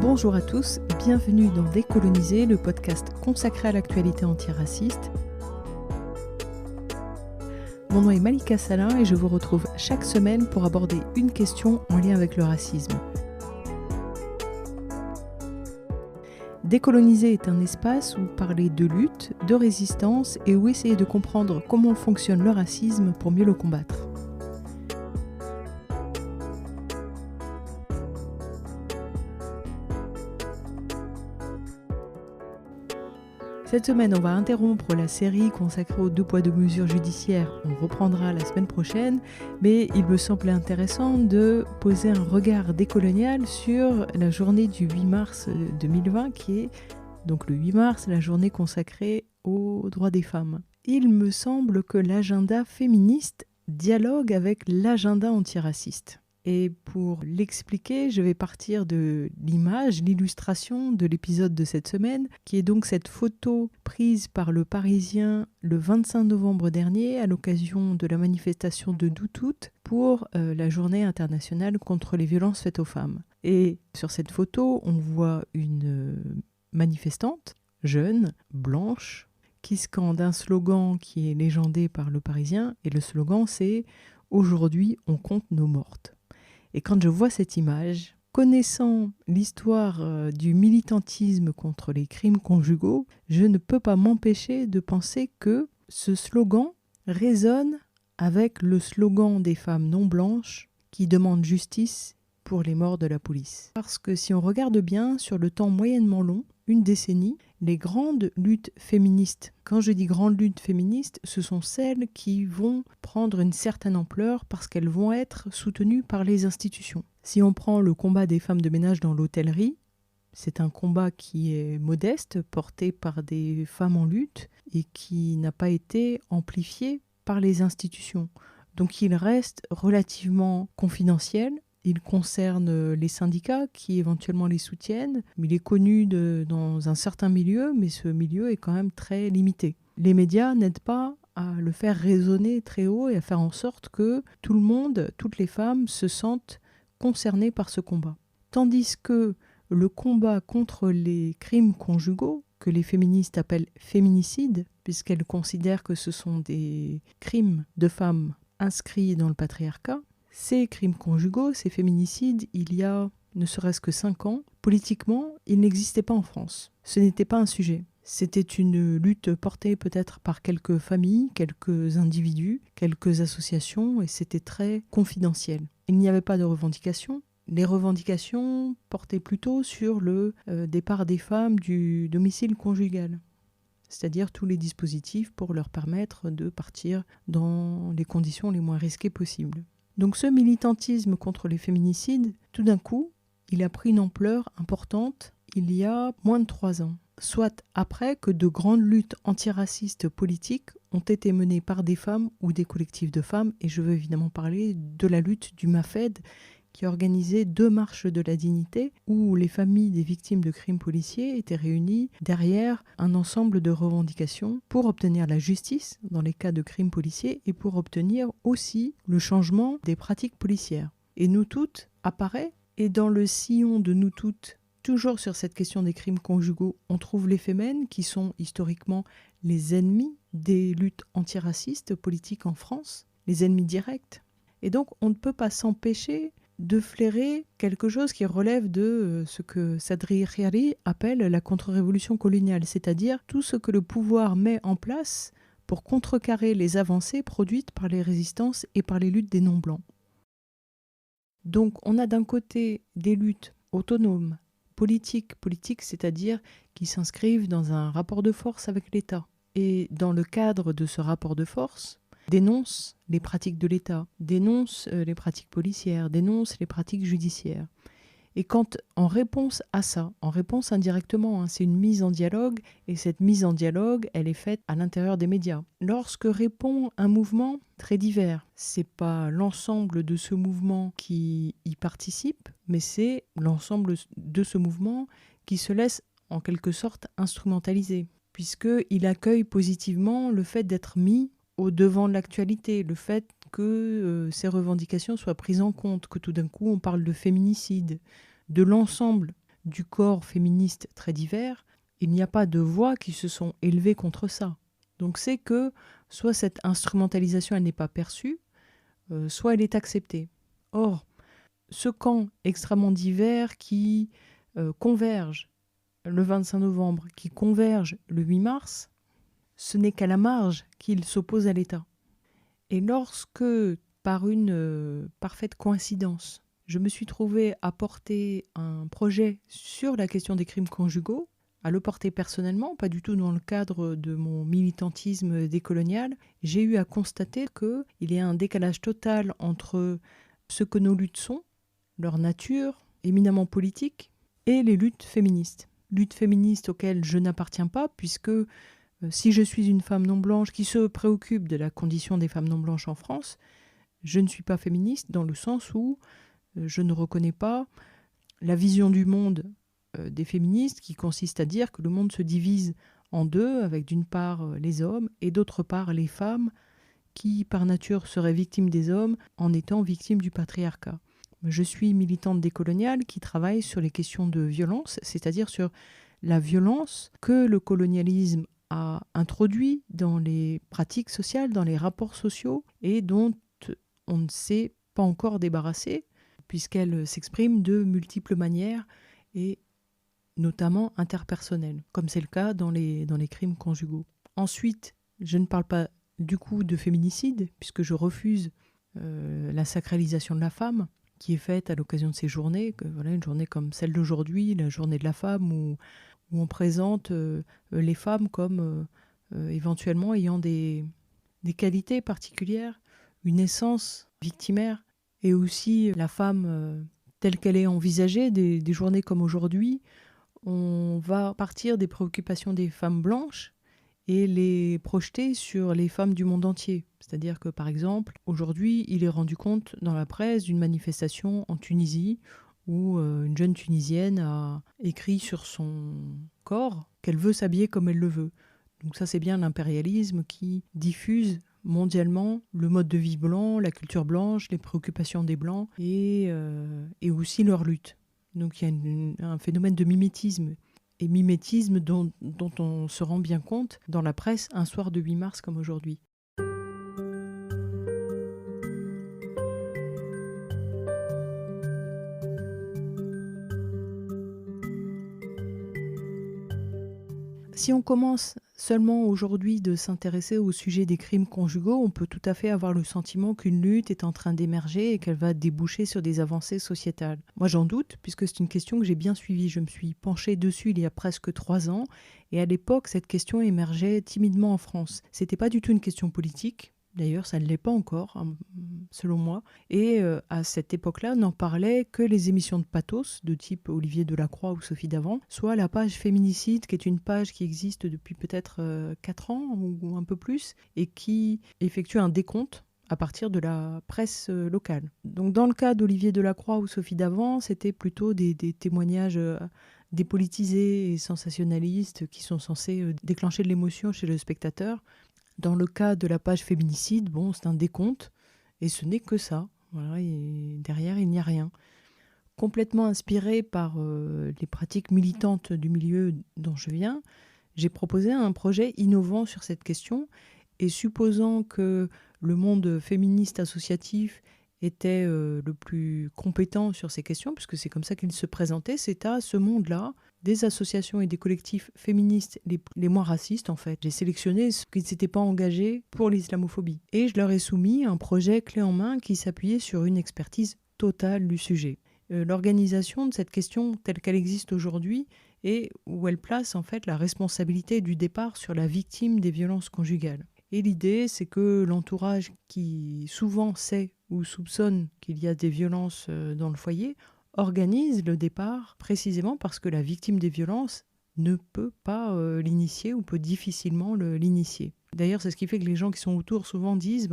Bonjour à tous, bienvenue dans Décoloniser, le podcast consacré à l'actualité antiraciste. Mon nom est Malika Salin et je vous retrouve chaque semaine pour aborder une question en lien avec le racisme. Décoloniser est un espace où parler de lutte, de résistance et où essayer de comprendre comment fonctionne le racisme pour mieux le combattre. Cette semaine, on va interrompre la série consacrée aux 2 poids 2 mesures judiciaires. On reprendra la semaine prochaine, mais il me semblait intéressant de poser un regard décolonial sur la journée du 8 mars 2020, qui est donc le 8 mars, la journée consacrée aux droits des femmes. Il me semble que l'agenda féministe dialogue avec l'agenda antiraciste. Et pour l'expliquer, je vais partir de l'image, l'illustration de l'épisode de cette semaine, qui est donc cette photo prise par le Parisien le 25 novembre dernier à l'occasion de la manifestation de Nous Toutes pour la journée internationale contre les violences faites aux femmes. Et sur cette photo, on voit une manifestante, jeune, blanche, qui scande un slogan qui est légendé par le Parisien, et le slogan c'est « Aujourd'hui, on compte nos mortes ». Et quand je vois cette image, connaissant l'histoire du militantisme contre les crimes conjugaux, je ne peux pas m'empêcher de penser que ce slogan résonne avec le slogan des femmes non blanches qui demandent justice pour les morts de la police. Parce que si on regarde bien, sur le temps moyennement long, une décennie, les grandes luttes féministes, quand je dis grandes luttes féministes, ce sont celles qui vont prendre une certaine ampleur parce qu'elles vont être soutenues par les institutions. Si on prend le combat des femmes de ménage dans l'hôtellerie, c'est un combat qui est modeste, porté par des femmes en lutte et qui n'a pas été amplifié par les institutions. Donc il reste relativement confidentiel. Il concerne les syndicats qui éventuellement les soutiennent. Il est connu dans un certain milieu, mais ce milieu est quand même très limité. Les médias n'aident pas à le faire résonner très haut et à faire en sorte que tout le monde, toutes les femmes se sentent concernées par ce combat. Tandis que le combat contre les crimes conjugaux, que les féministes appellent féminicides, puisqu'elles considèrent que ce sont des crimes de femmes inscrits dans le patriarcat, ces crimes conjugaux, ces féminicides, il y a ne serait-ce que 5 ans, politiquement, ils n'existaient pas en France. Ce n'était pas un sujet. C'était une lutte portée peut-être par quelques familles, quelques individus, quelques associations, et c'était très confidentiel. Il n'y avait pas de revendications. Les revendications portaient plutôt sur le départ des femmes du domicile conjugal, c'est-à-dire tous les dispositifs pour leur permettre de partir dans les conditions les moins risquées possibles. Donc ce militantisme contre les féminicides, tout d'un coup, il a pris une ampleur importante il y a moins de 3 ans. Soit après que de grandes luttes antiracistes politiques ont été menées par des femmes ou des collectifs de femmes, et je veux évidemment parler de la lutte du MAFED, qui a organisé 2 marches de la dignité où les familles des victimes de crimes policiers étaient réunies derrière un ensemble de revendications pour obtenir la justice dans les cas de crimes policiers et pour obtenir aussi le changement des pratiques policières. Et Nous Toutes apparaît, et dans le sillon de Nous Toutes, toujours sur cette question des crimes conjugaux, on trouve les fémènes qui sont historiquement les ennemis des luttes antiracistes politiques en France, les ennemis directs. Et donc on ne peut pas s'empêcher de flairer quelque chose qui relève de ce que Sadri Khiari appelle la contre-révolution coloniale, c'est-à-dire tout ce que le pouvoir met en place pour contrecarrer les avancées produites par les résistances et par les luttes des non-blancs. Donc on a d'un côté des luttes autonomes, politiques, c'est-à-dire qui s'inscrivent dans un rapport de force avec l'État. Et dans le cadre de ce rapport de force, dénonce les pratiques de l'État, dénonce les pratiques policières, dénonce les pratiques judiciaires. Et quand, en réponse à ça, en réponse indirectement, c'est une mise en dialogue, et cette mise en dialogue, elle est faite à l'intérieur des médias. Lorsque répond un mouvement très divers, c'est pas l'ensemble de ce mouvement qui y participe, mais c'est l'ensemble de ce mouvement qui se laisse en quelque sorte instrumentaliser, puisqu'il accueille positivement le fait d'être mis au devant de l'actualité, le fait que ces revendications soient prises en compte, que tout d'un coup on parle de féminicide, de l'ensemble du corps féministe très divers, il n'y a pas de voix qui se sont élevées contre ça. Donc c'est que soit cette instrumentalisation elle n'est pas perçue, soit elle est acceptée. Or, ce camp extrêmement divers qui converge le 25 novembre, qui converge le 8 mars, ce n'est qu'à la marge qu'il s'oppose à l'État. Et lorsque, par une parfaite coïncidence, je me suis trouvée à porter un projet sur la question des crimes conjugaux, à le porter personnellement, pas du tout dans le cadre de mon militantisme décolonial, j'ai eu à constater qu'il y a un décalage total entre ce que nos luttes sont, leur nature éminemment politique, et les luttes féministes. Luttes féministes auxquelles je n'appartiens pas, puisque si je suis une femme non blanche qui se préoccupe de la condition des femmes non blanches en France, je ne suis pas féministe dans le sens où je ne reconnais pas la vision du monde des féministes qui consiste à dire que le monde se divise en deux, avec d'une part les hommes et d'autre part les femmes qui par nature seraient victimes des hommes en étant victimes du patriarcat. Je suis militante décoloniale qui travaille sur les questions de violence, c'est-à-dire sur la violence que le colonialisme a introduit dans les pratiques sociales, dans les rapports sociaux et dont on ne s'est pas encore débarrassé puisqu'elle s'exprime de multiples manières et notamment interpersonnelles, comme c'est le cas dans les crimes conjugaux. Ensuite, je ne parle pas du coup de féminicide puisque je refuse la sacralisation de la femme qui est faite à l'occasion de ces journées, voilà, une journée comme celle d'aujourd'hui, la journée de la femme, où on présente les femmes comme éventuellement ayant des qualités particulières, une essence victimaire, et aussi la femme telle qu'elle est envisagée, des journées comme aujourd'hui, on va partir des préoccupations des femmes blanches et les projeter sur les femmes du monde entier. C'est-à-dire que, par exemple, aujourd'hui, il est rendu compte dans la presse d'une manifestation en Tunisie où une jeune Tunisienne a écrit sur son corps qu'elle veut s'habiller comme elle le veut. Donc ça, c'est bien l'impérialisme qui diffuse mondialement le mode de vie blanc, la culture blanche, les préoccupations des Blancs et aussi leur lutte. Donc il y a un phénomène de mimétisme. Et mimétisme dont on se rend bien compte dans la presse un soir de 8 mars comme aujourd'hui. Si on commence seulement aujourd'hui de s'intéresser au sujet des crimes conjugaux, on peut tout à fait avoir le sentiment qu'une lutte est en train d'émerger et qu'elle va déboucher sur des avancées sociétales. Moi j'en doute, puisque c'est une question que j'ai bien suivie. Je me suis penchée dessus il y a presque 3 ans, et à l'époque cette question émergeait timidement en France. C'était pas du tout une question politique. D'ailleurs, ça ne l'est pas encore, selon moi. Et à cette époque-là, n'en parlaient que les émissions de pathos, de type Olivier Delacroix ou Sophie Davant, soit la page Féminicide, qui est une page qui existe depuis peut-être 4 ans ou un peu plus, et qui effectue un décompte à partir de la presse locale. Donc dans le cas d'Olivier Delacroix ou Sophie Davant, c'était plutôt des témoignages dépolitisés et sensationnalistes qui sont censés déclencher de l'émotion chez le spectateur. Dans le cas de la page Féminicide, bon, c'est un décompte, et ce n'est que ça. Voilà, et derrière, il n'y a rien. Complètement inspiré par les pratiques militantes du milieu dont je viens, j'ai proposé un projet innovant sur cette question, et supposant que le monde féministe associatif était le plus compétent sur ces questions, puisque c'est comme ça qu'il se présentait, c'est à ce monde-là, des associations et des collectifs féministes les moins racistes, en fait. J'ai sélectionné ceux qui ne s'étaient pas engagés pour l'islamophobie. Et je leur ai soumis un projet clé en main qui s'appuyait sur une expertise totale du sujet. L'organisation de cette question telle qu'elle existe aujourd'hui et où elle place en fait la responsabilité du départ sur la victime des violences conjugales. Et l'idée, c'est que l'entourage qui souvent sait ou soupçonne qu'il y a des violences dans le foyer organise le départ précisément parce que la victime des violences ne peut pas l'initier ou peut difficilement l'initier. D'ailleurs, c'est ce qui fait que les gens qui sont autour souvent disent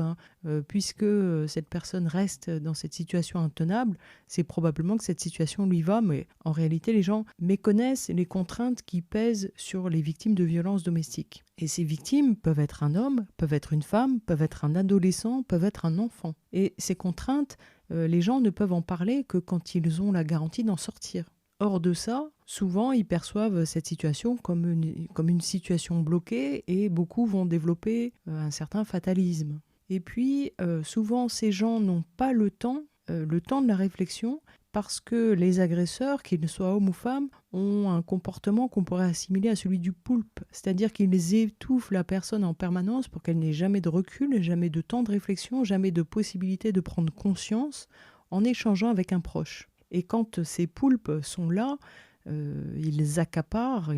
puisque cette personne reste dans cette situation intenable, c'est probablement que cette situation lui va, mais en réalité, les gens méconnaissent les contraintes qui pèsent sur les victimes de violences domestiques. Et ces victimes peuvent être un homme, peuvent être une femme, peuvent être un adolescent, peuvent être un enfant. Et ces contraintes, les gens ne peuvent en parler que quand ils ont la garantie d'en sortir. hors de ça, souvent ils perçoivent cette situation comme une situation bloquée et beaucoup vont développer un certain fatalisme. Et puis souvent ces gens n'ont pas le temps de la réflexion parce que les agresseurs, qu'ils soient hommes ou femmes, ont un comportement qu'on pourrait assimiler à celui du poulpe. C'est-à-dire qu'ils étouffent la personne en permanence pour qu'elle n'ait jamais de recul, jamais de temps de réflexion, jamais de possibilité de prendre conscience en échangeant avec un proche. Et quand ces poulpes sont là, ils accaparent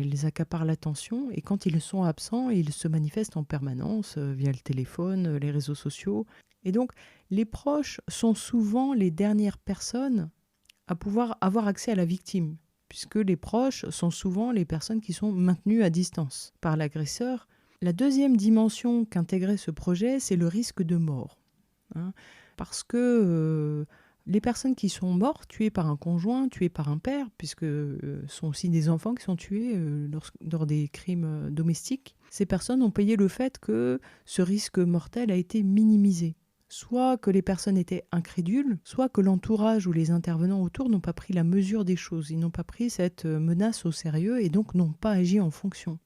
l'attention, et quand ils sont absents, ils se manifestent en permanence via le téléphone, les réseaux sociaux. Et donc, les proches sont souvent les dernières personnes à pouvoir avoir accès à la victime, puisque les proches sont souvent les personnes qui sont maintenues à distance par l'agresseur. La deuxième dimension qu'intégrait ce projet, c'est le risque de mort. Parce que les personnes qui sont mortes, tuées par un conjoint, tuées par un père, puisque sont aussi des enfants qui sont tués lors des crimes domestiques, ces personnes ont payé le fait que ce risque mortel a été minimisé. Soit que les personnes étaient incrédules, soit que l'entourage ou les intervenants autour n'ont pas pris la mesure des choses. Ils n'ont pas pris cette menace au sérieux et donc n'ont pas agi en fonction.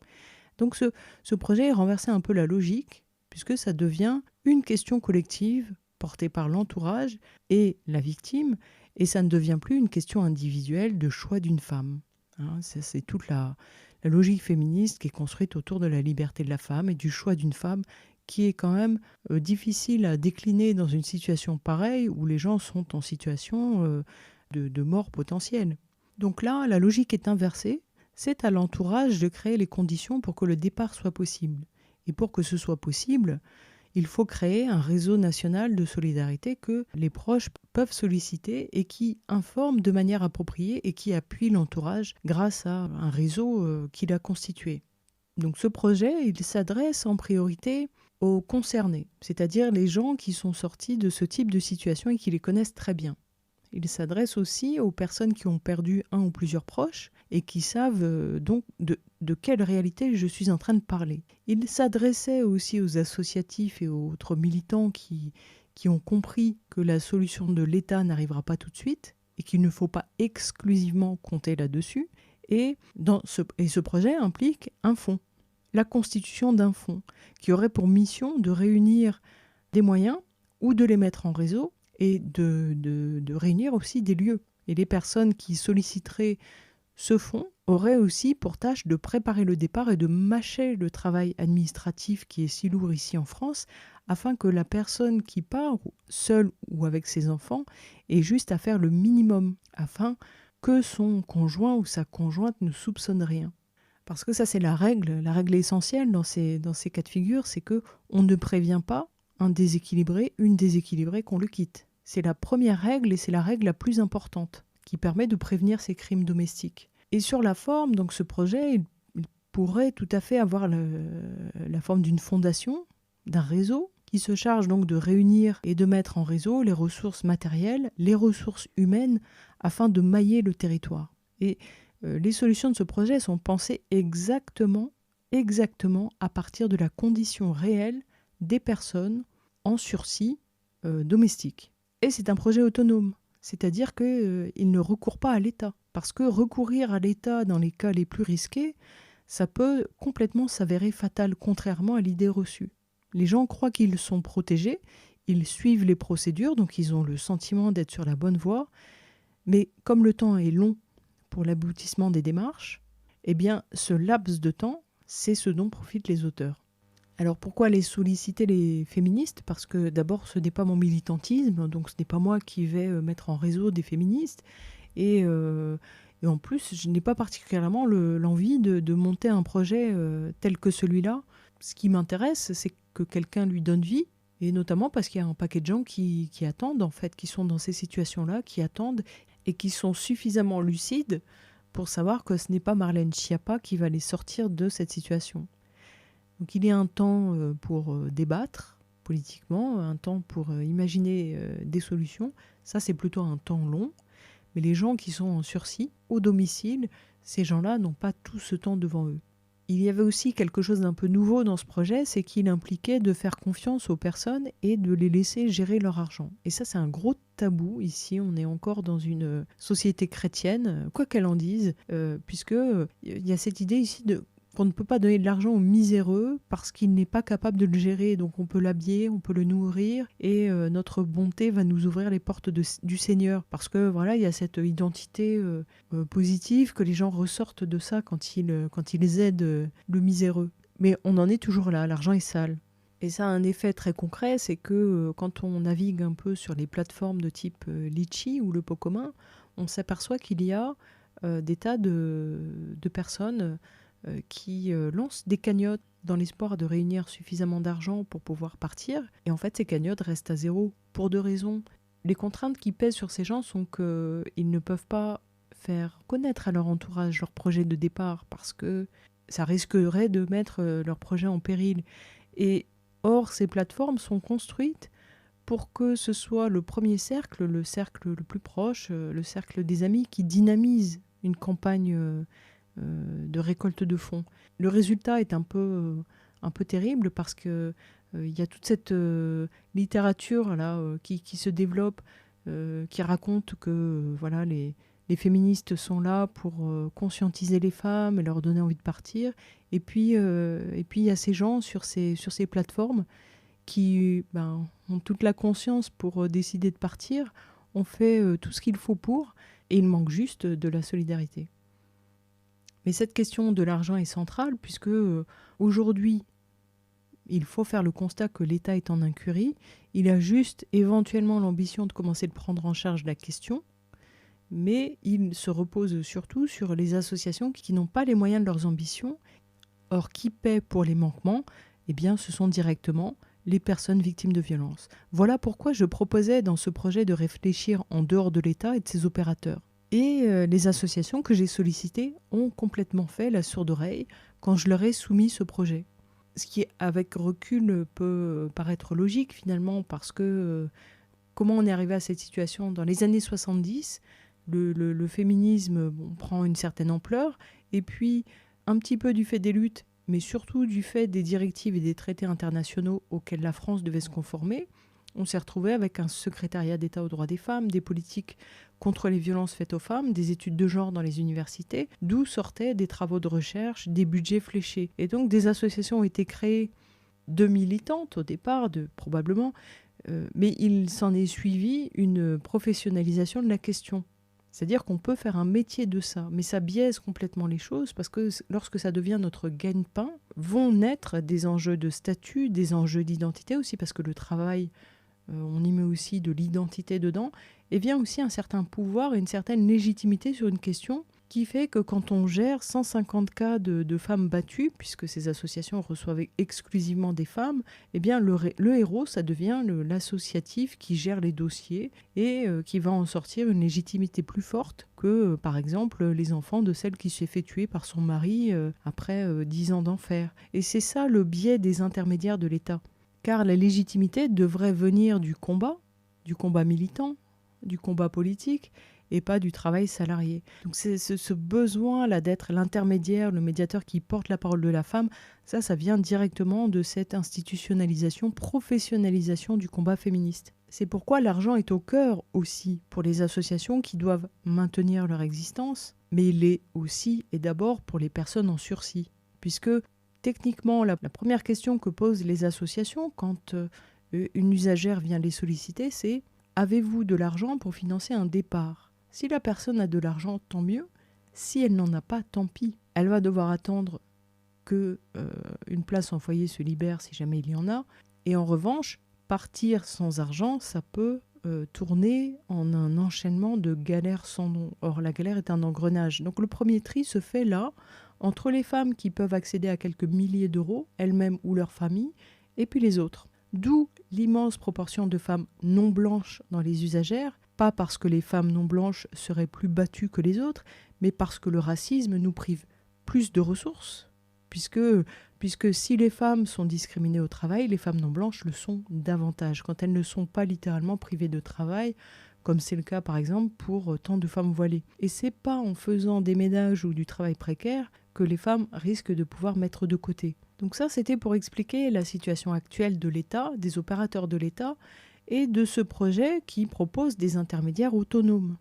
Donc ce projet renversait un peu la logique, puisque ça devient une question collective portée par l'entourage et la victime, et ça ne devient plus une question individuelle de choix d'une femme. C'est toute la logique féministe qui est construite autour de la liberté de la femme et du choix d'une femme, qui est quand même difficile à décliner dans une situation pareille où les gens sont en situation de mort potentielle. Donc là, la logique est inversée. C'est à l'entourage de créer les conditions pour que le départ soit possible. Et pour que ce soit possible, il faut créer un réseau national de solidarité que les proches peuvent solliciter et qui informe de manière appropriée et qui appuie l'entourage grâce à un réseau qu'il a constitué. Donc ce projet, il s'adresse en priorité aux concernés, c'est-à-dire les gens qui sont sortis de ce type de situation et qui les connaissent très bien. Il s'adresse aussi aux personnes qui ont perdu un ou plusieurs proches et qui savent donc de quelle réalité je suis en train de parler. Il s'adressait aussi aux associatifs et aux autres militants qui ont compris que la solution de l'État n'arrivera pas tout de suite et qu'il ne faut pas exclusivement compter là-dessus. Et ce projet implique un fonds, la constitution d'un fonds qui aurait pour mission de réunir des moyens ou de les mettre en réseau et de réunir aussi des lieux. Et les personnes qui solliciteraient ce fonds auraient aussi pour tâche de préparer le départ et de mâcher le travail administratif qui est si lourd ici en France, afin que la personne qui part, seule ou avec ses enfants, ait juste à faire le minimum, afin que son conjoint ou sa conjointe ne soupçonne rien. Parce que ça, c'est la règle essentielle dans ces cas de figure, c'est qu'on ne prévient pas un déséquilibré, une déséquilibrée qu'on le quitte. C'est la première règle et c'est la règle la plus importante qui permet de prévenir ces crimes domestiques. Et sur la forme, donc ce projet, il pourrait tout à fait avoir la forme d'une fondation, d'un réseau, qui se charge donc de réunir et de mettre en réseau les ressources matérielles, les ressources humaines, afin de mailler le territoire. Et les solutions de ce projet sont pensées exactement à partir de la condition réelle des personnes en sursis domestique. Et c'est un projet autonome, c'est-à-dire qu'il ne recourt pas à l'État. Parce que recourir à l'État dans les cas les plus risqués, ça peut complètement s'avérer fatal, contrairement à l'idée reçue. Les gens croient qu'ils sont protégés, ils suivent les procédures, donc ils ont le sentiment d'être sur la bonne voie, mais comme le temps est long pour l'aboutissement des démarches, eh bien ce laps de temps, c'est ce dont profitent les auteurs. Alors pourquoi les solliciter les féministes ? Parce que d'abord ce n'est pas mon militantisme, donc ce n'est pas moi qui vais mettre en réseau des féministes, et en plus je n'ai pas particulièrement l'envie de monter un projet tel que celui-là. Ce qui m'intéresse, c'est que quelqu'un lui donne vie, et notamment parce qu'il y a un paquet de gens qui attendent, en fait, qui sont dans ces situations-là, qui attendent et qui sont suffisamment lucides pour savoir que ce n'est pas Marlène Schiappa qui va les sortir de cette situation. Donc il y a un temps pour débattre politiquement, un temps pour imaginer des solutions. Ça, c'est plutôt un temps long. Mais les gens qui sont en sursis, au domicile, ces gens-là n'ont pas tout ce temps devant eux. Il y avait aussi quelque chose d'un peu nouveau dans ce projet, c'est qu'il impliquait de faire confiance aux personnes et de les laisser gérer leur argent. Et ça, c'est un gros tabou. Ici, on est encore dans une société chrétienne, quoi qu'elle en dise, puisque il y a cette idée ici qu'on ne peut pas donner de l'argent au miséreux parce qu'il n'est pas capable de le gérer. Donc on peut l'habiller, on peut le nourrir et notre bonté va nous ouvrir les portes du Seigneur. Parce que voilà, il y a cette identité positive que les gens ressortent de ça quand ils aident le miséreux. Mais on en est toujours là, l'argent est sale. Et ça a un effet très concret, c'est que quand on navigue un peu sur les plateformes de type Litchi ou le pot commun, on s'aperçoit qu'il y a des tas de personnes qui lancent des cagnottes dans l'espoir de réunir suffisamment d'argent pour pouvoir partir. Et en fait, ces cagnottes restent à zéro pour deux raisons. Les contraintes qui pèsent sur ces gens sont qu'ils ne peuvent pas faire connaître à leur entourage leur projet de départ parce que ça risquerait de mettre leur projet en péril. Et or, ces plateformes sont construites pour que ce soit le premier cercle, le cercle le plus proche, le cercle des amis qui dynamise une campagne de récolte de fonds. Le résultat est un peu terrible parce que il y a toute cette littérature là qui se développe, qui raconte que voilà les féministes sont là pour conscientiser les femmes et leur donner envie de partir. Et puis il y a ces gens sur ces plateformes qui ont toute la conscience pour décider de partir, ont fait tout ce qu'il faut pour, et il manque juste de la solidarité. Mais cette question de l'argent est centrale puisque aujourd'hui, il faut faire le constat que l'État est en incurie. Il a juste éventuellement l'ambition de commencer de prendre en charge la question, mais il se repose surtout sur les associations qui n'ont pas les moyens de leurs ambitions. Or, qui paie pour les manquements ? Eh bien, ce sont directement les personnes victimes de violences. Voilà pourquoi je proposais dans ce projet de réfléchir en dehors de l'État et de ses opérateurs. Et les associations que j'ai sollicitées ont complètement fait la sourde oreille quand je leur ai soumis ce projet. Ce qui, avec recul, peut paraître logique finalement, parce que comment on est arrivé à cette situation ? Dans les années 70, le féminisme prend une certaine ampleur, et puis un petit peu du fait des luttes, mais surtout du fait des directives et des traités internationaux auxquels la France devait se conformer, on s'est retrouvé avec un secrétariat d'État aux droits des femmes, des politiques contre les violences faites aux femmes, des études de genre dans les universités, d'où sortaient des travaux de recherche, des budgets fléchés. Et donc des associations ont été créées de militantes au départ, probablement, mais il s'en est suivi une professionnalisation de la question. C'est-à-dire qu'on peut faire un métier de ça, mais ça biaise complètement les choses parce que lorsque ça devient notre gagne-pain, vont naître des enjeux de statut, des enjeux d'identité aussi, parce que le travail, on y met aussi de l'identité dedans, et vient aussi un certain pouvoir et une certaine légitimité sur une question qui fait que quand on gère 150 cas de femmes battues, puisque ces associations reçoivent exclusivement des femmes, eh bien le héros, ça devient l'associatif qui gère les dossiers et qui va en sortir une légitimité plus forte que, par exemple, les enfants de celle qui s'est fait tuer par son mari après 10 ans d'enfer. Et c'est ça le biais des intermédiaires de l'État. Car la légitimité devrait venir du combat militant, du combat politique, et pas du travail salarié. Donc c'est ce besoin-là d'être l'intermédiaire, le médiateur qui porte la parole de la femme, ça vient directement de cette institutionnalisation, professionnalisation du combat féministe. C'est pourquoi l'argent est au cœur aussi pour les associations qui doivent maintenir leur existence, mais il est aussi et d'abord pour les personnes en sursis. Puisque techniquement, la première question que posent les associations quand une usagère vient les solliciter, c'est « Avez-vous de l'argent pour financer un départ ?» Si la personne a de l'argent, tant mieux. Si elle n'en a pas, tant pis. Elle va devoir attendre qu'une place en foyer se libère si jamais il y en a. Et en revanche, partir sans argent, ça peut tourner en un enchaînement de galères sans nom. Or, la galère est un engrenage. Donc le premier tri se fait là, entre les femmes qui peuvent accéder à quelques milliers d'euros, elles-mêmes ou leur famille, et puis les autres. D'où l'immense proportion de femmes non blanches dans les usagères, pas parce que les femmes non blanches seraient plus battues que les autres, mais parce que le racisme nous prive plus de ressources, puisque si les femmes sont discriminées au travail, les femmes non blanches le sont davantage, quand elles ne sont pas littéralement privées de travail, comme c'est le cas par exemple pour tant de femmes voilées. Et c'est pas en faisant des ménages ou du travail précaire que les femmes risquent de pouvoir mettre de côté. Donc ça, c'était pour expliquer la situation actuelle de l'État, des opérateurs de l'État, et de ce projet qui propose des intermédiaires autonomes.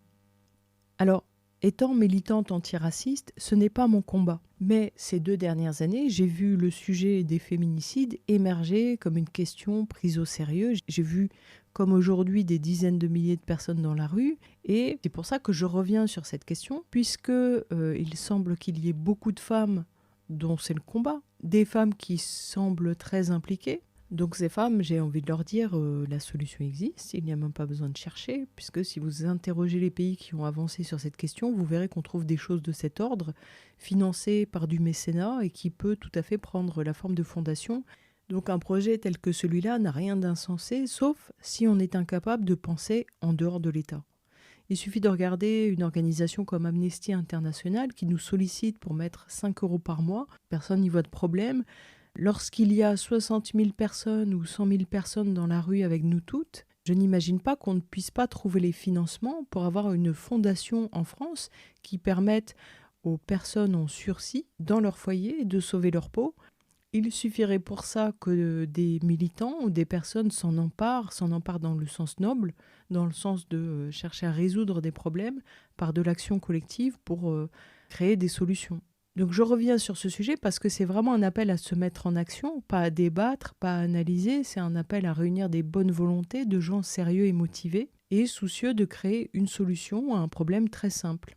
Alors, étant militante antiraciste, ce n'est pas mon combat. Mais ces 2 dernières années, j'ai vu le sujet des féminicides émerger comme une question prise au sérieux. J'ai vu, comme aujourd'hui, des dizaines de milliers de personnes dans la rue. Et c'est pour ça que je reviens sur cette question, puisque il semble qu'il y ait beaucoup de femmes dont c'est le combat, des femmes qui semblent très impliquées. Donc ces femmes, j'ai envie de leur dire, la solution existe, il n'y a même pas besoin de chercher, puisque si vous interrogez les pays qui ont avancé sur cette question, vous verrez qu'on trouve des choses de cet ordre, financées par du mécénat et qui peut tout à fait prendre la forme de fondation. Donc un projet tel que celui-là n'a rien d'insensé, sauf si on est incapable de penser en dehors de l'État. Il suffit de regarder une organisation comme Amnesty International qui nous sollicite pour mettre 5 € par mois, personne n'y voit de problème. Lorsqu'il y a 60 000 personnes ou 100 000 personnes dans la rue avec nous toutes, je n'imagine pas qu'on ne puisse pas trouver les financements pour avoir une fondation en France qui permette aux personnes en sursis dans leur foyer de sauver leur peau. Il suffirait pour ça que des militants ou des personnes s'en emparent dans le sens noble, dans le sens de chercher à résoudre des problèmes par de l'action collective pour créer des solutions. Donc je reviens sur ce sujet parce que c'est vraiment un appel à se mettre en action, pas à débattre, pas à analyser, c'est un appel à réunir des bonnes volontés de gens sérieux et motivés et soucieux de créer une solution à un problème très simple.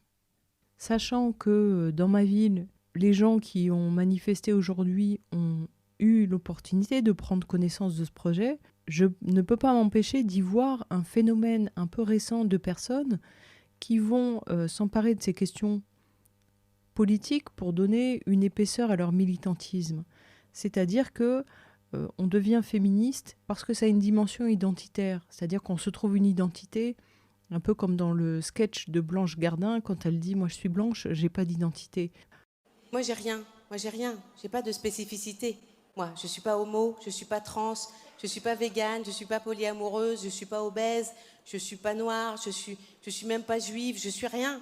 Sachant que dans ma ville, les gens qui ont manifesté aujourd'hui ont eu l'opportunité de prendre connaissance de ce projet, je ne peux pas m'empêcher d'y voir un phénomène un peu récent de personnes qui vont s'emparer de ces questions politiques pour donner une épaisseur à leur militantisme. C'est-à-dire que on devient féministe parce que ça a une dimension identitaire. C'est-à-dire qu'on se trouve une identité, un peu comme dans le sketch de Blanche Gardin, quand elle dit « moi je suis blanche, j'ai pas d'identité ». Moi j'ai rien, j'ai pas de spécificité. Moi, je suis pas homo, je suis pas trans, je suis pas végane, je suis pas polyamoureuse, je suis pas obèse, je suis pas noire, je suis même pas juive, je suis rien.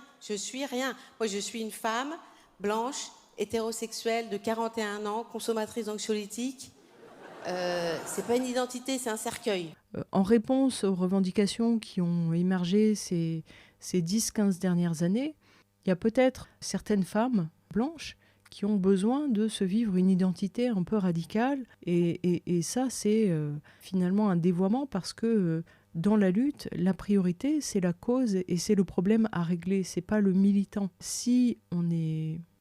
Moi, je suis une femme blanche, hétérosexuelle de 41 ans, consommatrice d'anxiolytiques. C'est pas une identité, c'est un cercueil. En réponse aux revendications qui ont émergé ces 10-15 dernières années, il y a peut-être certaines femmes blanches qui ont besoin de se vivre une identité un peu radicale. Et ça, c'est finalement un dévoiement parce que dans la lutte, la priorité, c'est la cause et c'est le problème à régler, c'est pas le militant.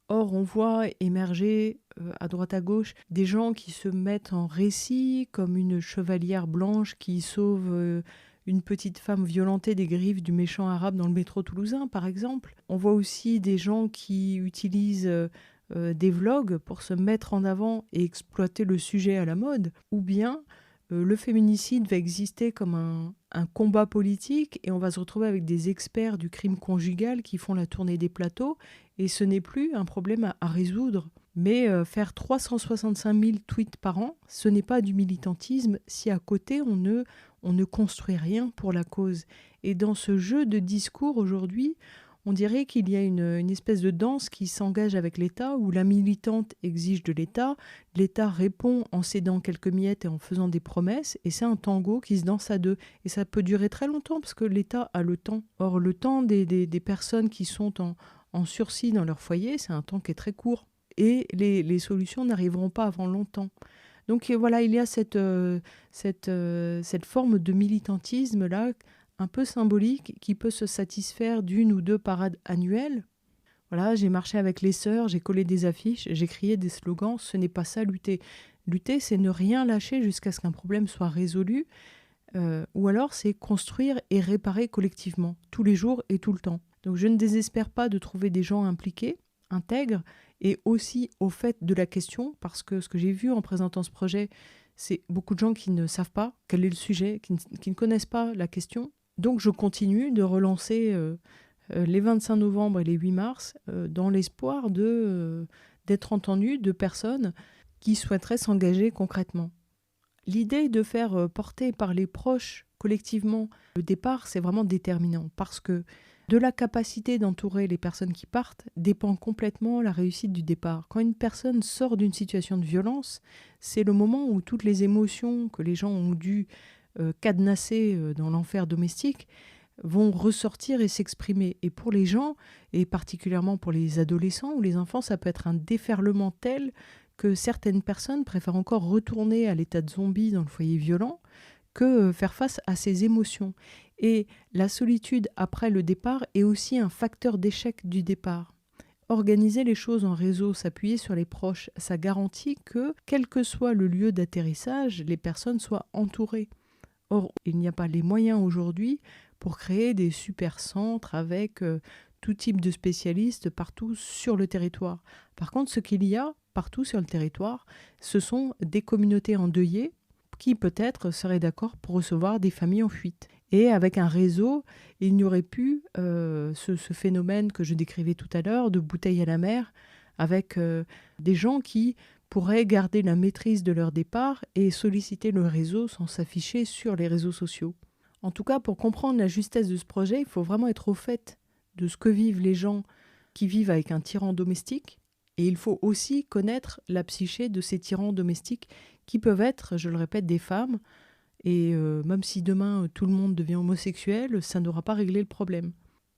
Or, on voit émerger à droite à gauche des gens qui se mettent en récit comme une chevalière blanche qui sauve une petite femme violentée des griffes du méchant arabe dans le métro toulousain, par exemple. On voit aussi des gens qui utilisent des vlogs pour se mettre en avant et exploiter le sujet à la mode, ou bien le féminicide va exister comme un combat politique et on va se retrouver avec des experts du crime conjugal qui font la tournée des plateaux et ce n'est plus un problème à résoudre. Mais faire 365 000 tweets par an, ce n'est pas du militantisme si à côté on ne construit rien pour la cause. Et dans ce jeu de discours aujourd'hui, on dirait qu'il y a une espèce de danse qui s'engage avec l'État, où la militante exige de l'État, l'État répond en cédant quelques miettes et en faisant des promesses, et c'est un tango qui se danse à deux. Et ça peut durer très longtemps, parce que l'État a le temps. Or, le temps des personnes qui sont en sursis dans leur foyer, c'est un temps qui est très court. Et les solutions n'arriveront pas avant longtemps. Donc voilà, il y a cette forme de militantisme-là, un peu symbolique, qui peut se satisfaire d'une ou deux parades annuelles. Voilà, j'ai marché avec les sœurs, j'ai collé des affiches, j'ai crié des slogans. Ce n'est pas ça, lutter. Lutter, c'est ne rien lâcher jusqu'à ce qu'un problème soit résolu. Ou alors, c'est construire et réparer collectivement, tous les jours et tout le temps. Donc je ne désespère pas de trouver des gens impliqués, intègres, et aussi au fait de la question, parce que ce que j'ai vu en présentant ce projet, c'est beaucoup de gens qui ne savent pas quel est le sujet, qui ne connaissent pas la question. Donc je continue de relancer les 25 novembre et les 8 mars dans l'espoir d'être entendu de personnes qui souhaiteraient s'engager concrètement. L'idée de faire porter par les proches collectivement le départ, c'est vraiment déterminant parce que De la capacité d'entourer les personnes qui partent dépend complètement la réussite du départ. Quand une personne sort d'une situation de violence, c'est le moment où toutes les émotions que les gens ont dû cadenasser dans l'enfer domestique vont ressortir et s'exprimer. Et pour les gens, et particulièrement pour les adolescents ou les enfants, ça peut être un déferlement tel que certaines personnes préfèrent encore retourner à l'état de zombie dans le foyer violent que faire face à ces émotions. Et la solitude après le départ est aussi un facteur d'échec du départ. Organiser les choses en réseau, s'appuyer sur les proches, ça garantit que, quel que soit le lieu d'atterrissage, les personnes soient entourées. Or, il n'y a pas les moyens aujourd'hui pour créer des super centres avec tout type de spécialistes partout sur le territoire. Par contre, ce qu'il y a partout sur le territoire, ce sont des communautés endeuillées qui peut-être seraient d'accord pour recevoir des familles en fuite. Et avec un réseau, il n'y aurait plus ce phénomène que je décrivais tout à l'heure de bouteille à la mer, avec des gens qui pourraient garder la maîtrise de leur départ et solliciter le réseau sans s'afficher sur les réseaux sociaux. En tout cas, pour comprendre la justesse de ce projet, il faut vraiment être au fait de ce que vivent les gens qui vivent avec un tyran domestique. Et il faut aussi connaître la psyché de ces tyrans domestiques qui peuvent être, je le répète, des femmes. Et même si demain tout le monde devient homosexuel, ça n'aura pas réglé le problème.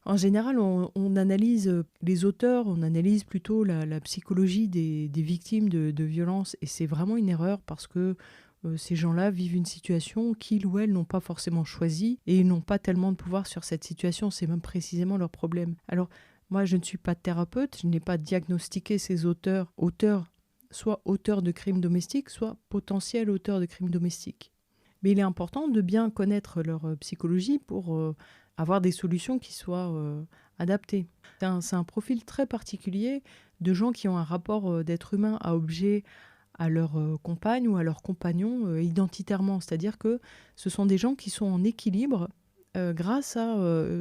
En général, on analyse les auteurs, on analyse plutôt la psychologie des victimes de violences. Et c'est vraiment une erreur parce que ces gens-là vivent une situation qu'ils ou elles n'ont pas forcément choisie et ils n'ont pas tellement de pouvoir sur cette situation. C'est même précisément leur problème. Alors, moi, je ne suis pas thérapeute, je n'ai pas diagnostiqué ces auteurs, soit auteurs de crimes domestiques, soit potentiels auteurs de crimes domestiques. Mais il est important de bien connaître leur psychologie pour avoir des solutions qui soient adaptées. C'est un profil très particulier de gens qui ont un rapport d'être humain à objet à leur compagne ou à leur compagnon identitairement. C'est-à-dire que ce sont des gens qui sont en équilibre grâce à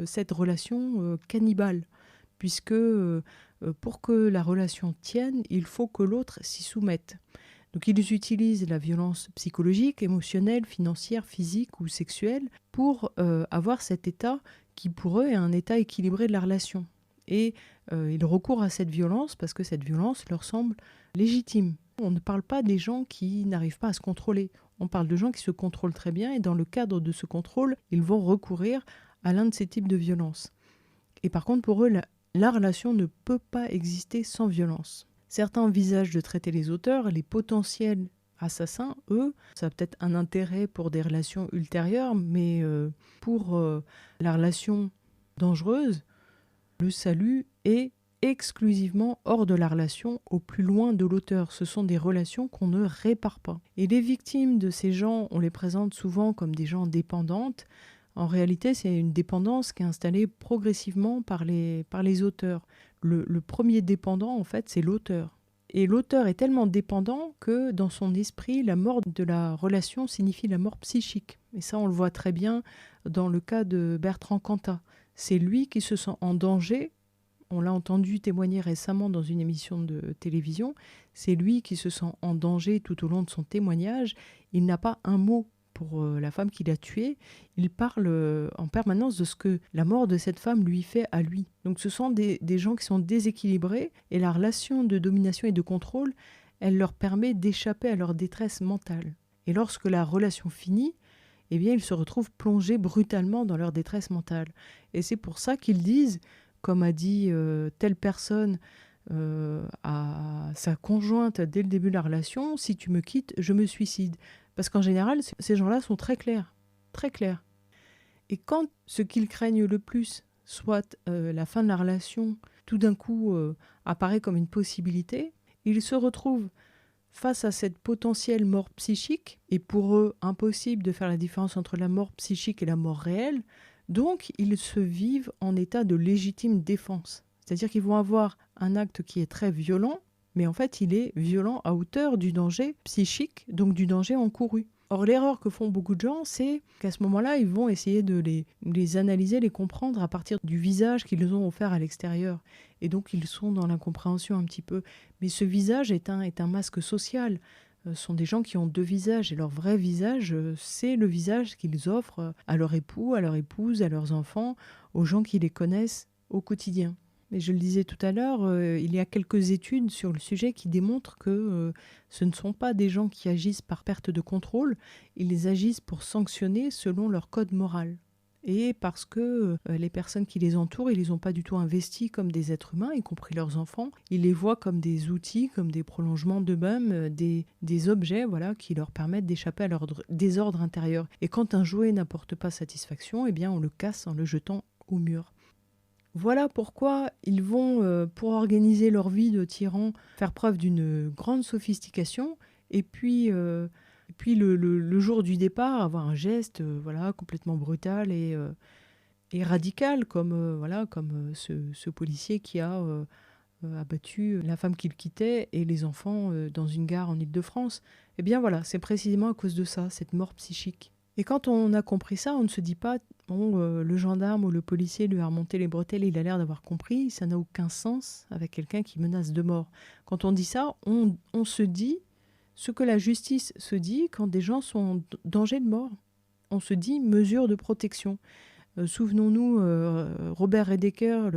cette relation cannibale. Puisque pour que la relation tienne, il faut que l'autre s'y soumette. Donc ils utilisent la violence psychologique, émotionnelle, financière, physique ou sexuelle pour avoir cet état qui pour eux est un état équilibré de la relation. Et ils recourent à cette violence parce que cette violence leur semble légitime. On ne parle pas des gens qui n'arrivent pas à se contrôler. On parle de gens qui se contrôlent très bien et dans le cadre de ce contrôle, ils vont recourir à l'un de ces types de violences. Et par contre, pour eux, la relation ne peut pas exister sans violence. Certains envisagent de traiter les auteurs, les potentiels assassins, eux, ça a peut-être un intérêt pour des relations ultérieures, mais pour la relation dangereuse, le salut est exclusivement hors de la relation, au plus loin de l'auteur. Ce sont des relations qu'on ne répare pas. Et les victimes de ces gens, on les présente souvent comme des gens dépendantes. En réalité, c'est une dépendance qui est installée progressivement par les auteurs. Le premier dépendant, en fait, c'est l'auteur. Et l'auteur est tellement dépendant que dans son esprit, la mort de la relation signifie la mort psychique. Et ça, on le voit très bien dans le cas de Bertrand Cantat. C'est lui qui se sent en danger. On l'a entendu témoigner récemment dans une émission de télévision. C'est lui qui se sent en danger tout au long de son témoignage. Il n'a pas un mot pour la femme qu'il a tuée. Il parle en permanence de ce que la mort de cette femme lui fait à lui. Donc ce sont des gens qui sont déséquilibrés et la relation de domination et de contrôle, elle leur permet d'échapper à leur détresse mentale. Et lorsque la relation finit, eh bien, ils se retrouvent plongés brutalement dans leur détresse mentale. Et c'est pour ça qu'ils disent, comme a dit telle personne à sa conjointe dès le début de la relation, si tu me quittes, je me suicide. Parce qu'en général, ces gens-là sont très clairs, très clairs. Et quand ce qu'ils craignent le plus, soit la fin de la relation, tout d'un coup apparaît comme une possibilité, ils se retrouvent face à cette potentielle mort psychique, et pour eux, impossible de faire la différence entre la mort psychique et la mort réelle, donc ils se vivent en état de légitime défense. C'est-à-dire qu'ils vont avoir un acte qui est très violent, mais en fait il est violent à hauteur du danger psychique, donc du danger encouru. Or l'erreur que font beaucoup de gens, c'est qu'à ce moment-là, ils vont essayer de les analyser, les comprendre à partir du visage qu'ils ont offert à l'extérieur. Et donc ils sont dans l'incompréhension un petit peu. Mais ce visage est un masque social. sont des gens qui ont deux visages. Et leur vrai visage, c'est le visage qu'ils offrent à leur époux, à leur épouse, à leurs enfants, aux gens qui les connaissent au quotidien. Mais je le disais tout à l'heure, il y a quelques études sur le sujet qui démontrent que ce ne sont pas des gens qui agissent par perte de contrôle, ils agissent pour sanctionner selon leur code moral. Et parce que les personnes qui les entourent, ils les ont pas du tout investis comme des êtres humains, y compris leurs enfants. Ils les voient comme des outils, comme des prolongements d'eux-mêmes, des objets voilà, qui leur permettent d'échapper à leur désordre intérieur. Et quand un jouet n'apporte pas satisfaction, eh bien on le casse en le jetant au mur. Voilà pourquoi ils vont, pour organiser leur vie de tyrans, faire preuve d'une grande sophistication et puis le jour du départ, avoir un geste voilà, complètement brutal et radical, comme ce policier qui a abattu la femme qu'il quittait et les enfants dans une gare en Île-de-France. Eh bien voilà, c'est précisément à cause de ça, cette mort psychique. Et quand on a compris ça, on ne se dit pas bon, le gendarme ou le policier lui a remonté les bretelles, il a l'air d'avoir compris, ça n'a aucun sens avec quelqu'un qui menace de mort. Quand on dit ça, on se dit ce que la justice se dit quand des gens sont en danger de mort. On se dit mesure de protection. Souvenons-nous, Robert Redeker,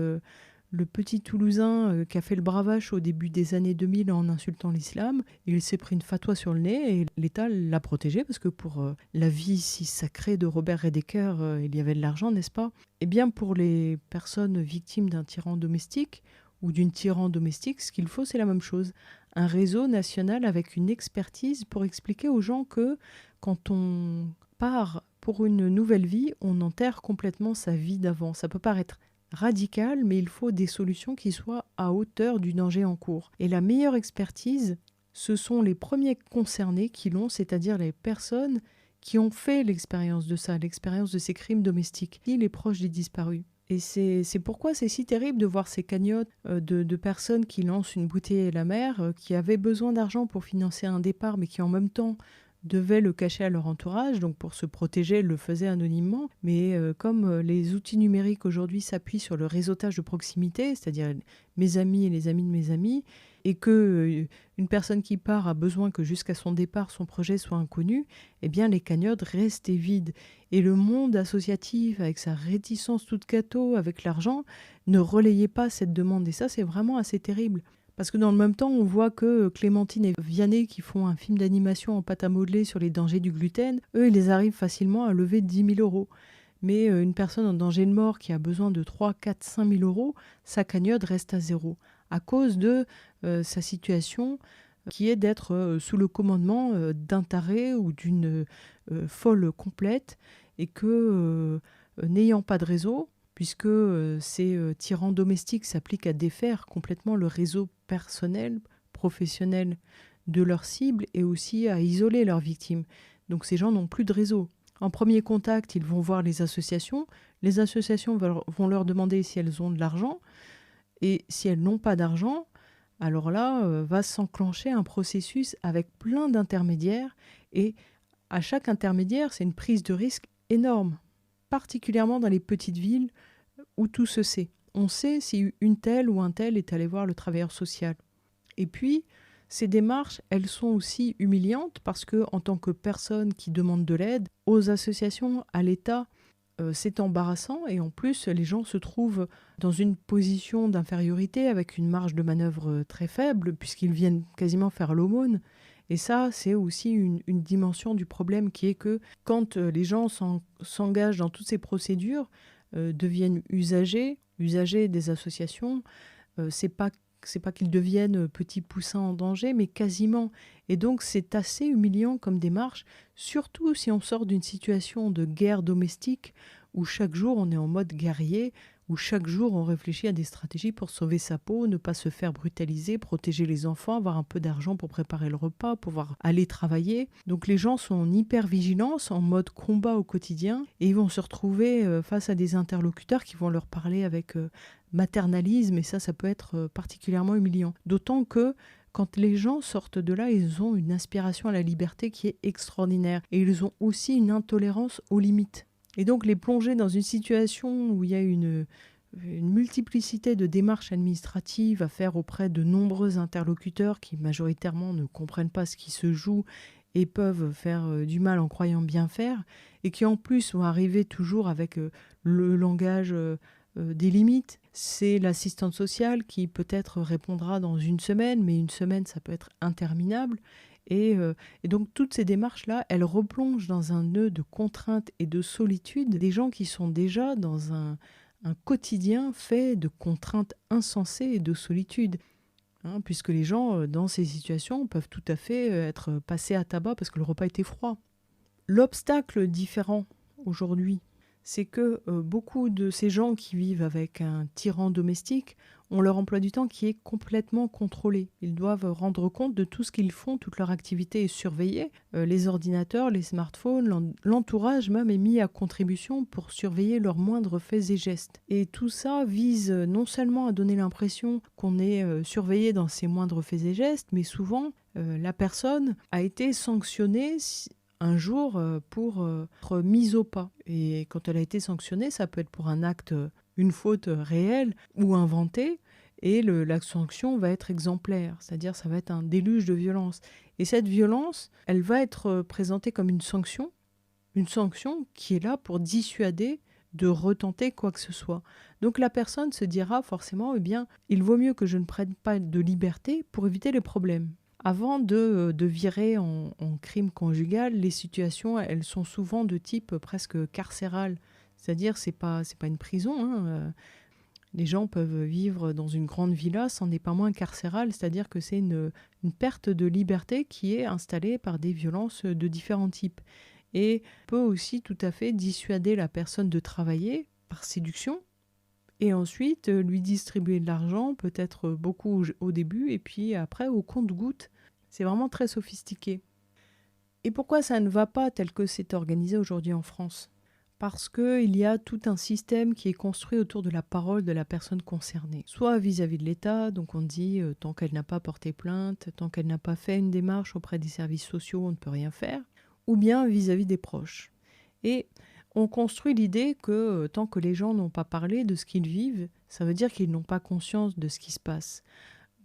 le petit Toulousain qui a fait le bravache au début des années 2000 en insultant l'islam, il s'est pris une fatwa sur le nez et l'État l'a protégé parce que pour la vie si sacrée de Robert Redeker, il y avait de l'argent, n'est-ce pas? Eh bien, pour les personnes victimes d'un tyran domestique ou d'une tyran domestique, ce qu'il faut, c'est la même chose. Un réseau national avec une expertise pour expliquer aux gens que quand on part pour une nouvelle vie, on enterre complètement sa vie d'avant. Ça peut paraître radical, mais il faut des solutions qui soient à hauteur du danger en cours. Et la meilleure expertise, ce sont les premiers concernés qui l'ont, c'est-à-dire les personnes qui ont fait l'expérience de ça, l'expérience de ces crimes domestiques, et les proches des disparus. Et c'est pourquoi c'est si terrible de voir ces cagnottes de personnes qui lancent une bouteille à la mer, qui avaient besoin d'argent pour financer un départ, mais qui en même temps devaient le cacher à leur entourage, donc pour se protéger, elles le faisaient anonymement. Mais comme les outils numériques aujourd'hui s'appuient sur le réseautage de proximité, c'est-à-dire mes amis et les amis de mes amis, et que une personne qui part a besoin que jusqu'à son départ, son projet soit inconnu, eh bien les cagnottes restaient vides. Et le monde associatif, avec sa réticence toute gâteau, avec l'argent, ne relayait pas cette demande. Et ça, c'est vraiment assez terrible. Parce que dans le même temps, on voit que Clémentine et Vianney, qui font un film d'animation en pâte à modeler sur les dangers du gluten, eux, ils arrivent facilement à lever 10 000 euros. Mais une personne en danger de mort qui a besoin de 3, 4, 5 000 euros, sa cagnotte reste à zéro. À cause de sa situation qui est d'être sous le commandement d'un taré ou d'une folle complète et que, n'ayant pas de réseau, puisque ces tyrans domestiques s'appliquent à défaire complètement le réseau personnel, professionnel de leur cible et aussi à isoler leurs victimes. Donc ces gens n'ont plus de réseau. En premier contact, ils vont voir les associations. Les associations vont leur demander si elles ont de l'argent. Et si elles n'ont pas d'argent, alors là, va s'enclencher un processus avec plein d'intermédiaires. Et à chaque intermédiaire, c'est une prise de risque énorme, particulièrement dans les petites villes où tout se sait. On sait si une telle ou un tel est allé voir le travailleur social. Et puis, ces démarches, elles sont aussi humiliantes parce que, en tant que personne qui demande de l'aide, aux associations, à l'État, c'est embarrassant et en plus, les gens se trouvent dans une position d'infériorité avec une marge de manœuvre très faible puisqu'ils viennent quasiment faire l'aumône. Et ça, c'est aussi une dimension du problème qui est que quand les gens s'engagent dans toutes ces procédures, deviennent usagers des associations, c'est pas qu'ils deviennent petits poussins en danger, mais quasiment. Et donc c'est assez humiliant comme démarche, surtout si on sort d'une situation de guerre domestique où chaque jour on est en mode guerrier, où chaque jour on réfléchit à des stratégies pour sauver sa peau, ne pas se faire brutaliser, protéger les enfants, avoir un peu d'argent pour préparer le repas, pouvoir aller travailler. Donc les gens sont en hyper-vigilance, en mode combat au quotidien, et ils vont se retrouver face à des interlocuteurs qui vont leur parler avec maternalisme, et ça peut être particulièrement humiliant. D'autant que quand les gens sortent de là, ils ont une aspiration à la liberté qui est extraordinaire, et ils ont aussi une intolérance aux limites. Et donc les plonger dans une situation où il y a une une multiplicité de démarches administratives à faire auprès de nombreux interlocuteurs qui majoritairement ne comprennent pas ce qui se joue et peuvent faire du mal en croyant bien faire, et qui en plus vont arriver toujours avec le langage des limites. C'est l'assistante sociale qui peut-être répondra dans une semaine, mais une semaine, ça peut être interminable. Et donc toutes ces démarches-là, elles replongent dans un nœud de contraintes et de solitude des gens qui sont déjà dans un quotidien fait de contraintes insensées et de solitude. Puisque les gens, dans ces situations, peuvent tout à fait être passés à tabac parce que le repas était froid. L'obstacle différent aujourd'hui, c'est que beaucoup de ces gens qui vivent avec un tyran domestique ont leur emploi du temps qui est complètement contrôlé. Ils doivent rendre compte de tout ce qu'ils font, toute leur activité est surveillée. Les ordinateurs, les smartphones, l'entourage même est mis à contribution pour surveiller leurs moindres faits et gestes. Et tout ça vise non seulement à donner l'impression qu'on est surveillé dans ses moindres faits et gestes, mais souvent la personne a été sanctionnée un jour pour être mise au pas. Et quand elle a été sanctionnée, ça peut être pour un acte, une faute réelle ou inventée, et la sanction va être exemplaire, c'est-à-dire ça va être un déluge de violence. Et cette violence, elle va être présentée comme une sanction qui est là pour dissuader de retenter quoi que ce soit. Donc la personne se dira forcément, eh bien, il vaut mieux que je ne prenne pas de liberté pour éviter les problèmes. Avant de virer en crime conjugal, les situations, elles sont souvent de type presque carcéral. C'est-à-dire, c'est pas une prison. Les gens peuvent vivre dans une grande villa, ça n'est pas moins carcéral. C'est-à-dire que c'est une perte de liberté qui est installée par des violences de différents types. Et peut aussi tout à fait dissuader la personne de travailler par séduction, et ensuite lui distribuer de l'argent, peut-être beaucoup au début, et puis après au compte-gouttes. C'est vraiment très sophistiqué. Et pourquoi ça ne va pas tel que c'est organisé aujourd'hui en France ? Parce qu'il y a tout un système qui est construit autour de la parole de la personne concernée. Soit vis-à-vis de l'État, donc on dit tant qu'elle n'a pas porté plainte, tant qu'elle n'a pas fait une démarche auprès des services sociaux, on ne peut rien faire, ou bien vis-à-vis des proches. Et on construit l'idée que tant que les gens n'ont pas parlé de ce qu'ils vivent, ça veut dire qu'ils n'ont pas conscience de ce qui se passe.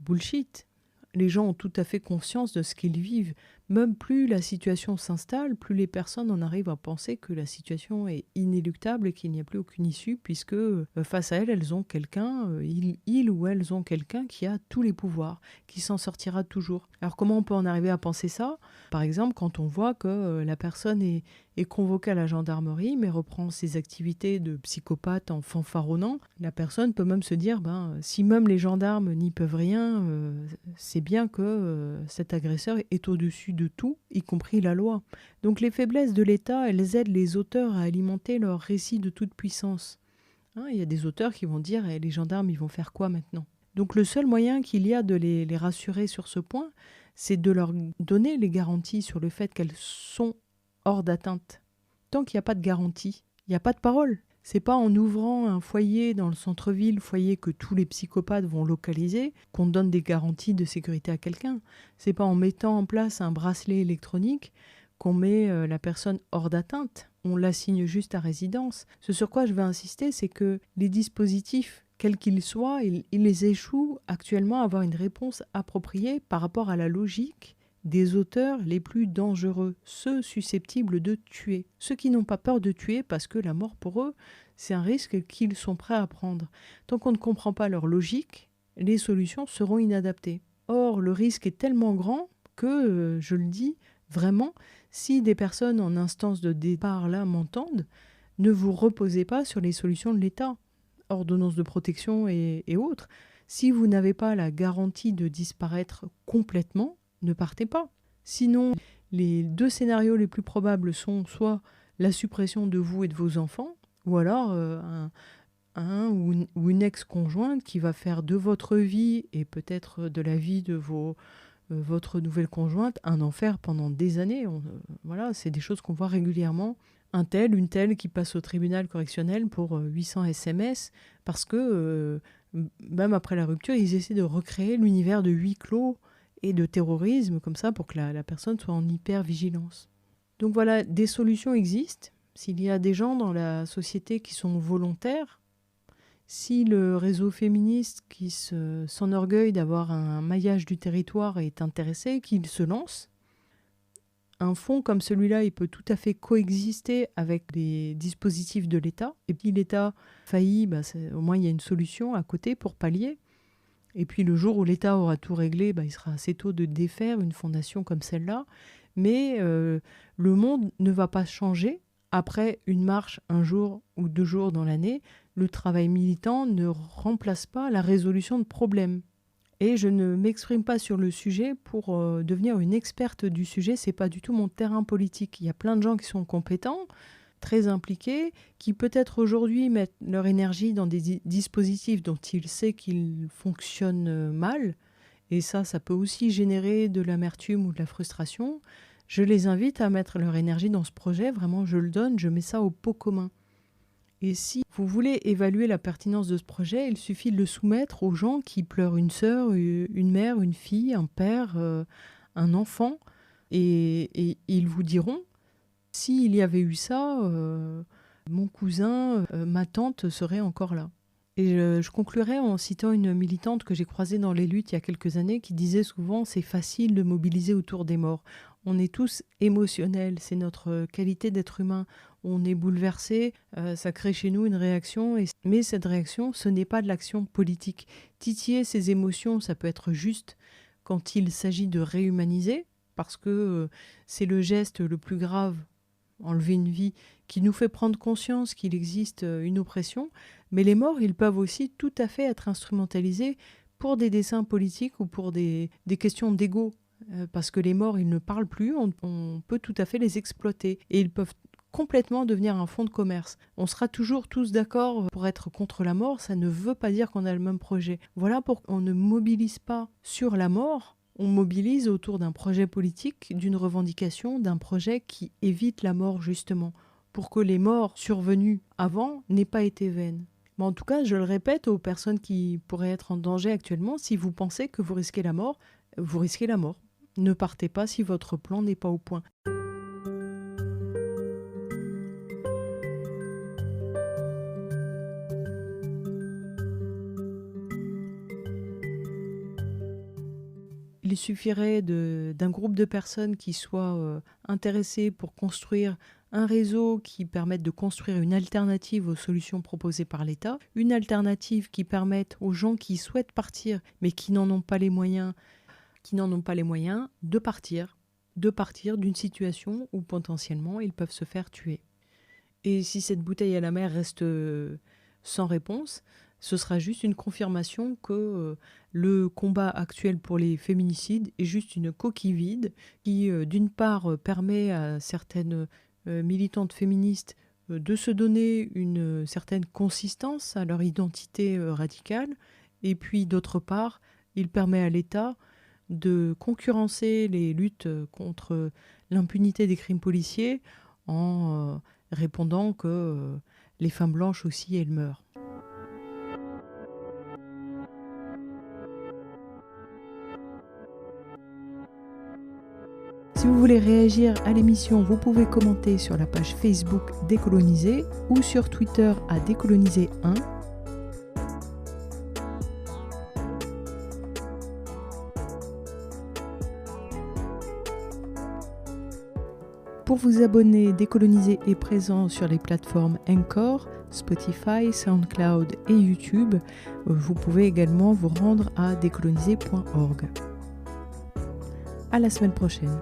Bullshit. Les gens ont tout à fait conscience de ce qu'ils vivent. Même plus la situation s'installe, plus les personnes en arrivent à penser que la situation est inéluctable et qu'il n'y a plus aucune issue, puisque face à elles ont quelqu'un, ils ou elles ont quelqu'un qui a tous les pouvoirs, qui s'en sortira toujours. Alors comment on peut en arriver à penser ça ? Par exemple, quand on voit que la personne est convoquée à la gendarmerie, mais reprend ses activités de psychopathe en fanfaronnant, la personne peut même se dire, si même les gendarmes n'y peuvent rien, c'est bien que cet agresseur est au-dessus de tout, y compris la loi. Donc les faiblesses de l'État, elles aident les auteurs à alimenter leur récit de toute puissance. Il y a des auteurs qui vont dire les gendarmes, ils vont faire quoi maintenant ? Donc le seul moyen qu'il y a de les rassurer sur ce point, c'est de leur donner les garanties sur le fait qu'elles sont hors d'atteinte. Tant qu'il n'y a pas de garantie, il n'y a pas de parole. C'est pas en ouvrant un foyer dans le centre-ville, foyer que tous les psychopathes vont localiser, qu'on donne des garanties de sécurité à quelqu'un. C'est pas en mettant en place un bracelet électronique qu'on met la personne hors d'atteinte. On l'assigne juste à résidence. Ce sur quoi je veux insister, c'est que les dispositifs, quels qu'ils soient, ils échouent actuellement à avoir une réponse appropriée par rapport à la logique des auteurs les plus dangereux, ceux susceptibles de tuer, ceux qui n'ont pas peur de tuer parce que la mort pour eux, c'est un risque qu'ils sont prêts à prendre. Tant qu'on ne comprend pas leur logique, les solutions seront inadaptées. Or, le risque est tellement grand que, je le dis, vraiment, si des personnes en instance de départ là m'entendent, ne vous reposez pas sur les solutions de l'État, ordonnances de protection et autres. Si vous n'avez pas la garantie de disparaître complètement, ne partez pas. Sinon, les deux scénarios les plus probables sont soit la suppression de vous et de vos enfants, ou alors un ou une ex-conjointe qui va faire de votre vie et peut-être de la vie de votre nouvelle conjointe un enfer pendant des années. Voilà, c'est des choses qu'on voit régulièrement. Un tel, une telle qui passe au tribunal correctionnel pour 800 SMS parce que même après la rupture, ils essaient de recréer l'univers de huis clos et de terrorisme comme ça pour que la personne soit en hyper-vigilance. Donc voilà, des solutions existent. S'il y a des gens dans la société qui sont volontaires, Si le réseau féministe qui s'enorgueille d'avoir un maillage du territoire est intéressé, qu'il se lance. Un fonds comme celui-là, il peut tout à fait coexister avec les dispositifs de l'État. Et puis l'État faillit, au moins il y a une solution à côté pour pallier. Et puis le jour où l'État aura tout réglé, il sera assez tôt de défaire une fondation comme celle-là. Mais le monde ne va pas changer. Après une marche, un jour ou 2 jours dans l'année, le travail militant ne remplace pas la résolution de problèmes. Et je ne m'exprime pas sur le sujet pour devenir une experte du sujet. C'est pas du tout mon terrain politique. Il y a plein de gens qui sont compétents, très impliqués, qui peut-être aujourd'hui mettent leur énergie dans des dispositifs dont ils savent qu'ils fonctionnent mal. Et ça peut aussi générer de l'amertume ou de la frustration. Je les invite à mettre leur énergie dans ce projet. Vraiment, je le donne, je mets ça au pot commun. Et si vous voulez évaluer la pertinence de ce projet, il suffit de le soumettre aux gens qui pleurent une sœur, une mère, une fille, un père, un enfant. Et ils vous diront, s'il y avait eu ça, mon cousin, ma tante seraient encore là. Et je conclurai en citant une militante que j'ai croisée dans les luttes il y a quelques années qui disait souvent « c'est facile de mobiliser autour des morts ». On est tous émotionnels, c'est notre qualité d'être humain. On est bouleversé, ça crée chez nous une réaction, mais cette réaction, ce n'est pas de l'action politique. Titiller ces émotions, ça peut être juste quand il s'agit de réhumaniser, parce que c'est le geste le plus grave, enlever une vie, qui nous fait prendre conscience qu'il existe une oppression, mais les morts, ils peuvent aussi tout à fait être instrumentalisés pour des desseins politiques ou pour des questions d'ego. Parce que les morts, ils ne parlent plus, on peut tout à fait les exploiter. Et ils peuvent complètement devenir un fonds de commerce. On sera toujours tous d'accord pour être contre la mort, ça ne veut pas dire qu'on a le même projet. Voilà pourquoi on ne mobilise pas sur la mort, on mobilise autour d'un projet politique, d'une revendication, d'un projet qui évite la mort justement, pour que les morts survenues avant n'aient pas été vaines. Mais en tout cas, je le répète aux personnes qui pourraient être en danger actuellement, si vous pensez que vous risquez la mort, vous risquez la mort. Ne partez pas si votre plan n'est pas au point. Il suffirait d'un groupe de personnes qui soient intéressées pour construire un réseau qui permette de construire une alternative aux solutions proposées par l'État, une alternative qui permette aux gens qui souhaitent partir mais qui n'en ont pas les moyens, de partir d'une situation où potentiellement ils peuvent se faire tuer. Et si cette bouteille à la mer reste sans réponse, ce sera juste une confirmation que le combat actuel pour les féminicides est juste une coquille vide qui, d'une part, permet à certaines militantes féministes de se donner une certaine consistance à leur identité radicale, et puis d'autre part, il permet à l'État de concurrencer les luttes contre l'impunité des crimes policiers en répondant que les femmes blanches aussi, elles meurent. Si vous voulez réagir à l'émission, vous pouvez commenter sur la page Facebook Décoloniser ou sur Twitter à Décoloniser1. Pour vous abonner, Décoloniser est présent sur les plateformes Anchor, Spotify, SoundCloud et YouTube. Vous pouvez également vous rendre à décoloniser.org. À la semaine prochaine.